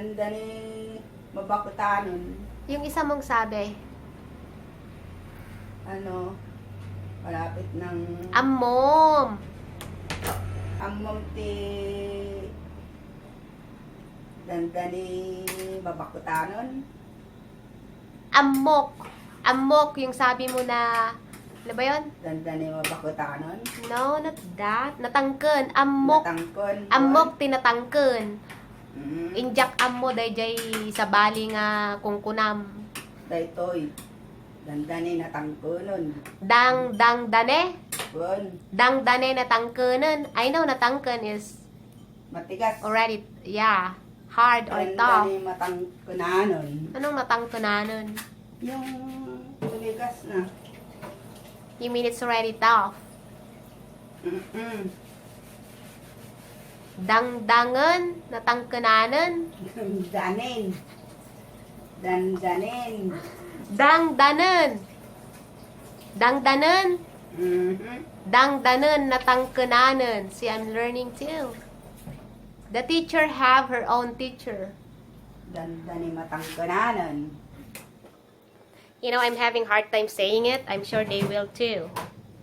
Dandani mabakutanon. Yung isa mong sabi. Ano, malapit ng Amom. amom ti dandani mabakutanon. Amok. Amok yung sabi mo na, ano ba yun? Dandani mabakutanon. No, not that. Natangken. Amok. Natangkon. Amok tinatangken. Mm. Injak amo dayjay sa bali nga kungkunam. Daytoy. Dandani natangkonon. Dang dane. Bon. Dang dane natangkenen. I know natangken is Matigas. already, yeah, hard or tough. Dandani matangkunanon. Anong natangkenanon? Yung tumigas na. You mean it's already tough? Mm-mm. Dangdangen, natangkenanen. Danin. Dandanin. Dangdanen. Dangdanen. Mm-hmm. Dangdanen, natangkenanen. See, I'm learning too. The teacher have her own teacher. Dandani matangkunanon. You know, I'm having hard time saying it. I'm sure they will too.